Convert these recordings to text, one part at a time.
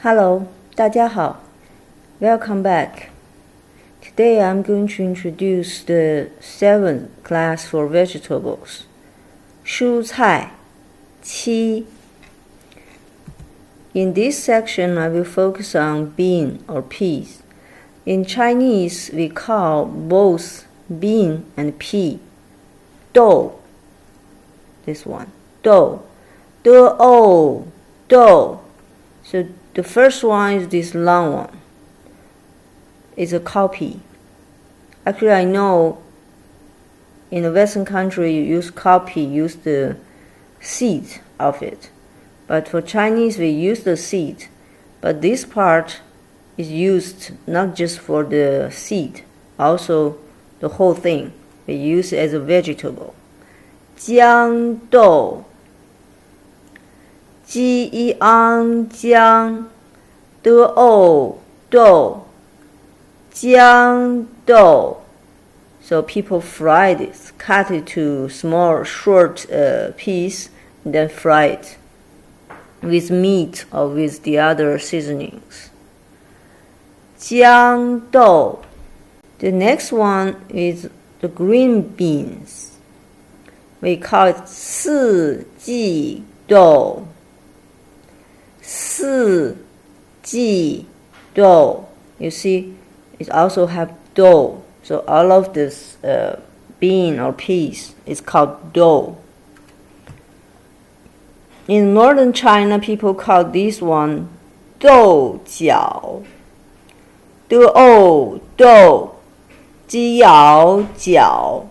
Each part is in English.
Hello, 大家好. Welcome back. Today I'm going to introduce the 7th class for vegetables. 蔬菜7. In this section, I will focus on bean or peas. In Chinese, we call both bean and pea 豆. This one, 豆. 豆. So the first one is this long one. It's a cowpea. Actually, I know in the Western country you use cowpea, use the seed of it. But for Chinese, we use the seed. But this part is used not just for the seed, also the whole thing. We use it as a vegetable. 豇豆鸡一昂姜豆豇豆 So people fry this, cut it to small, short piece, and then fry it with meat or with the other seasonings. 豇豆 The next one is the green beans. We call it 四季豆. 四季豆 You see, it also have dough. So all of this bean or peas is called dough. In northern China, people call this one 豆角 豆鸡咬角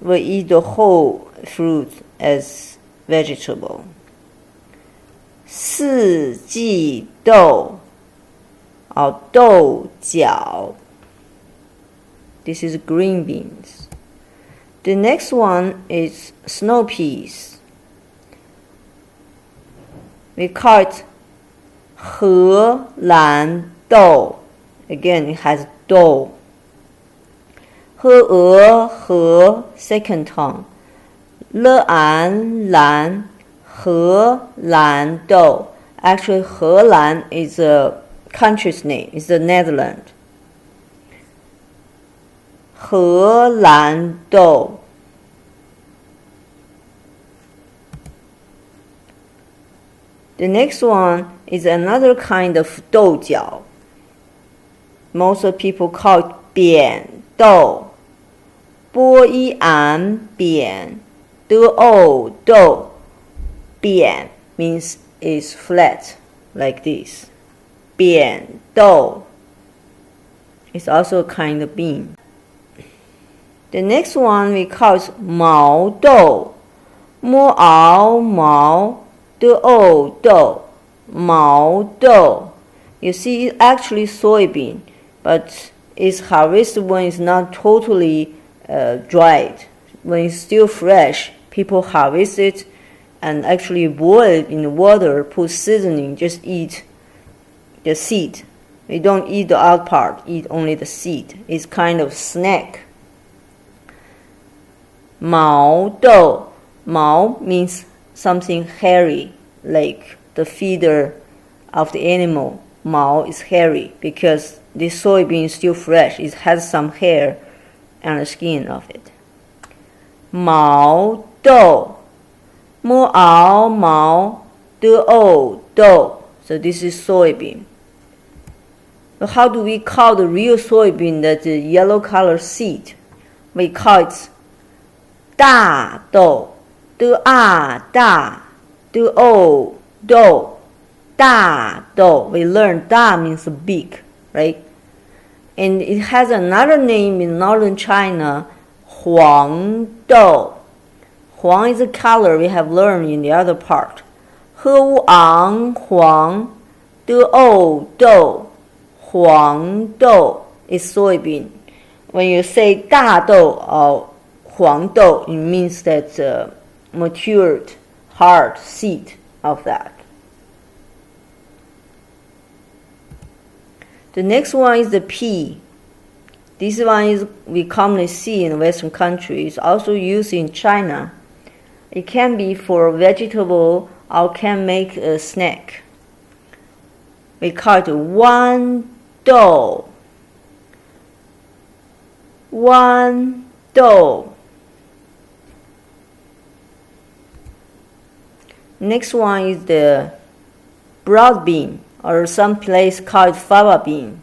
We eat the whole fruit as vegetable. 四季豆 or 豆角 This is green beans. The next one is snow peas. We call it 荷兰豆 Again, it has dough. 荷 second tone. 兰荷兰豆 Actually, 荷兰 is a country's name. It's the Netherlands. 荷兰豆 The next one is another kind of 豆角. Most of people call it 扁豆波一安扁豆 扁 means is flat like this. 扁豆 is also a kind of bean. The next one we call it 毛豆摸熬毛豆毛豆 You see, it's actually soybean, but it's harvested when it's not totally dried. When it's still fresh, people harvest it and actually boil it in the water, put seasoning, just eat the seed. We don't eat the out part, eat only the seed. It's kind of snack. 毛豆 毛 means something hairy, like the feeder of the animal. 毛 is hairy because this soybean is still fresh. It has some hair on the skin of it. 毛豆摸熬毛豆 So this is soybean. So how do we call the real soybean, that the yellow color seed? We call it 大豆大豆 We learned 大 means big, right? And it has another name in northern China, 黄豆. 黄 is a color we have learned in the other part. 喝乌昂黄豆黄豆 is soybean. When you say 大豆 or 黄豆, it means that matured, hard seed of that. The next one is the pea. This one is we commonly see in Western countries, also used in China. It can be for vegetable or can make a snack. we call it one dough. One dough. Next one is the broad bean, or some place call it fava bean.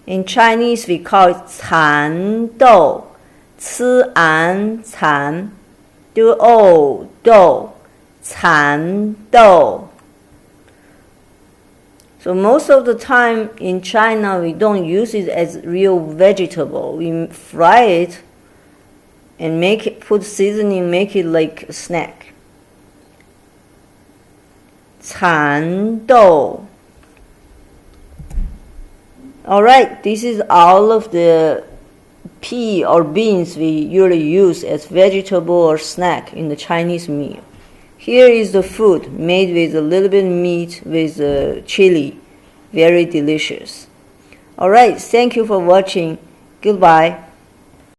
In Chinese, we call it 蚕豆, 吃安蚕, 豆, 蚕豆. So most of the time in China, we don't use it as real vegetable. We fry it and make it, put seasoning, make it like a snack. 蚕豆. Alright, this is all of the pea or beans we usually use as vegetable or snack in the Chinese meal. Here is the food made with a little bit of meat with chili. Very delicious. Alright, thank you for watching. Goodbye.